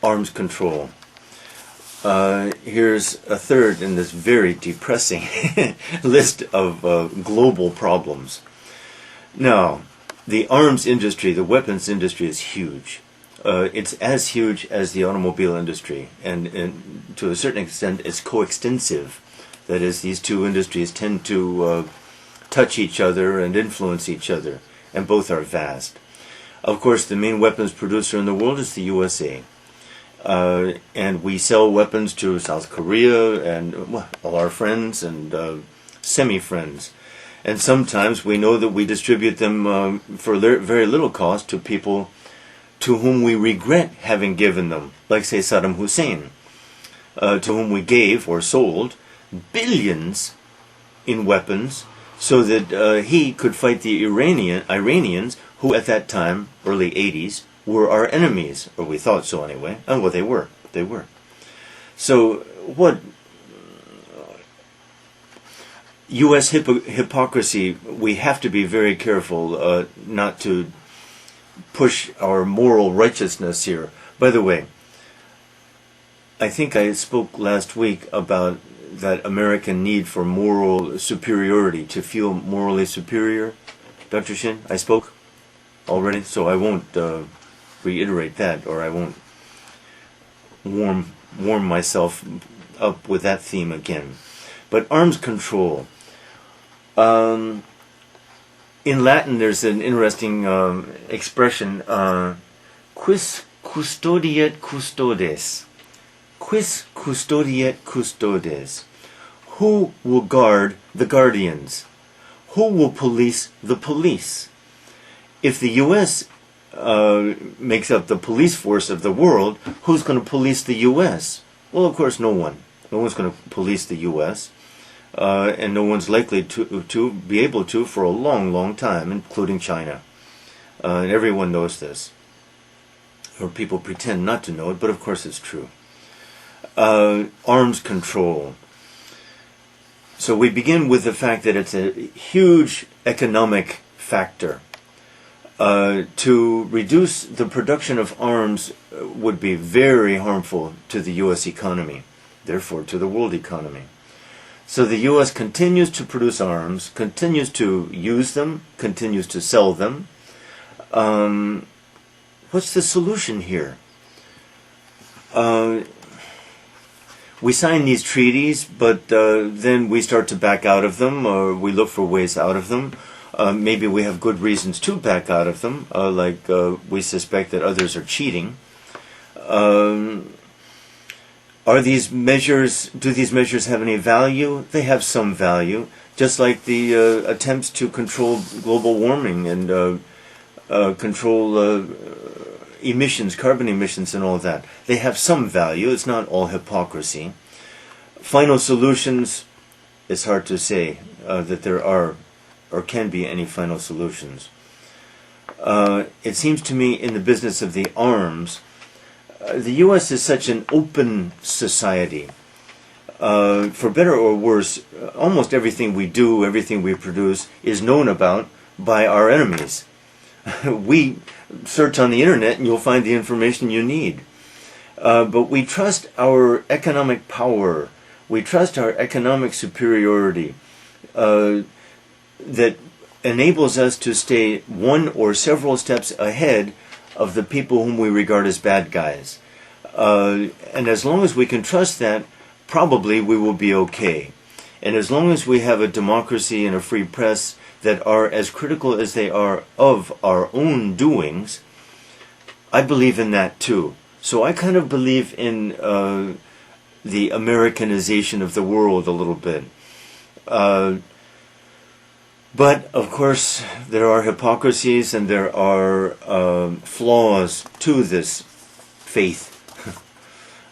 arms control. Here's a third in this very depressing list of global problems. Now, the arms industry, the weapons industry is huge. It's as huge as the automobile industry, and to a certain extent it's coextensive. That is, these two industries tend to touch each other and influence each other, and both are vast. Of course, the main weapons producer in the world is the USA. And we sell weapons to South Korea and all our friends and semi-friends. And sometimes we know that we distribute them for very little cost to people to whom we regret having given them, like, say, Saddam Hussein, to whom we gave or sold billions in weapons so that he could fight the Iranians, who at that time, early 80s, were our enemies, or we thought so anyway. Oh, well, they were. So what U.S. hypocrisy, we have to be very careful not to push our moral righteousness here. By the way, I think I spoke last week about that American need for moral superiority, to feel morally superior. Dr. Shin, I spoke already, so I won't reiterate that, or I won't warm myself up with that theme again. But arms control. In Latin, there's an interesting expression, quis custodiet custodes. Quis custodiet custodes. Who will guard the guardians? Who will police the police? If the U.S. Makes up the police force of the world, who's going to police the U.S.? Well, of course, no one. No one's going to police the U.S., and no one's likely to be able to for a long, long time, including China. And everyone knows this. Or people pretend not to know it, but of course it's true. Arms control. So we begin with the fact that it's a huge economic factor. To reduce the production of arms would be very harmful to the U.S. economy, therefore to the world economy. So the U.S. continues to produce arms, continues to use them, continues to sell them. What's the solution here? We sign these treaties, but then we start to back out of them, or we look for ways out of them. Maybe we have good reasons to back out of them, like we suspect that others are cheating. Do these measures have any value? They have some value, just like the attempts to control global warming and control emissions, carbon emissions and all that. They have some value. It's not all hypocrisy. Final solutions, it's hard to say that there are or can be any final solutions. It seems to me in the business of the arms, the U.S. is such an open society. For better or worse, almost everything we do, everything we produce, is known about by our enemies. We search on the internet and you'll find the information you need. But we trust our economic power. We trust our economic superiority that enables us to stay one or several steps ahead of the people whom we regard as bad guys. And as long as we can trust that, probably we will be okay. And as long as we have a democracy and a free press that are as critical as they are of our own doings, I believe in that too. So I kind of believe in the Americanization of the world a little bit. But, of course, there are hypocrisies and there are flaws to this faith.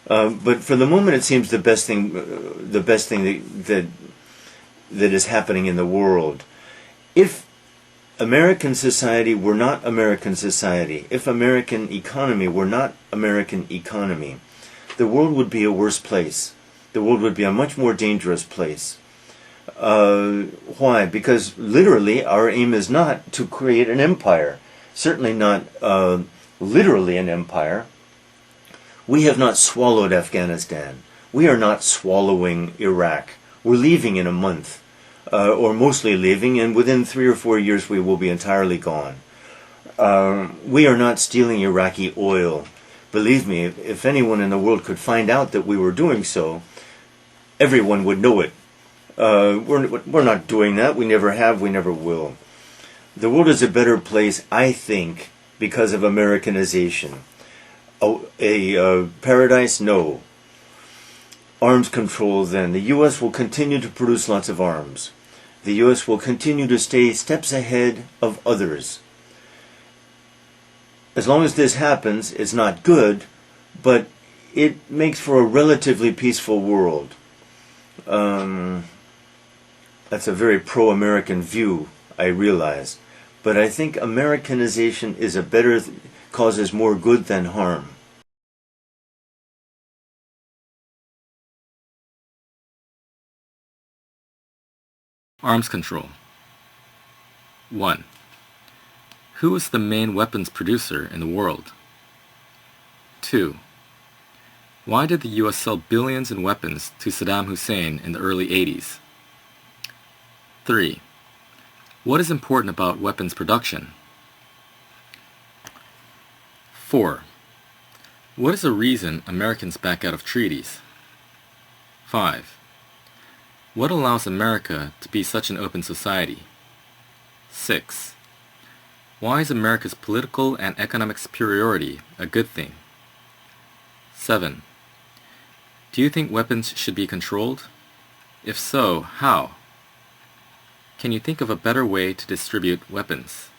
But for the moment, it seems the best thing that is happening in the world. If American society were not American society, if American economy were not American economy, the world would be a worse place. The world would be a much more dangerous place. Why? Because literally our aim is not to create an empire. Certainly not literally an empire. We have not swallowed Afghanistan. We are not swallowing Iraq. We're leaving in a month, or mostly leaving, and within 3 or 4 years we will be entirely gone. We are not stealing Iraqi oil. Believe me, if anyone in the world could find out that we were doing so, everyone would know it. We're not doing that. We never have. We never will. The world is a better place, I think, because of Americanization. A paradise? No. Arms control, then. The U.S. will continue to produce lots of arms. The U.S. will continue to stay steps ahead of others. As long as this happens, it's not good, but it makes for a relatively peaceful world. That's a very pro-American view, I realize. But I think Americanization is causes more good than harm. Arms control. 1. Who is the main weapons producer in the world? 2. Why did the U.S. sell billions in weapons to Saddam Hussein in the early 80s? 3. What is important about weapons production? 4. What is the reason Americans back out of treaties? 5. What allows America to be such an open society? 6. Why is America's political and economic superiority a good thing? 7. Do you think weapons should be controlled? If so, how? Can you think of a better way to distribute weapons?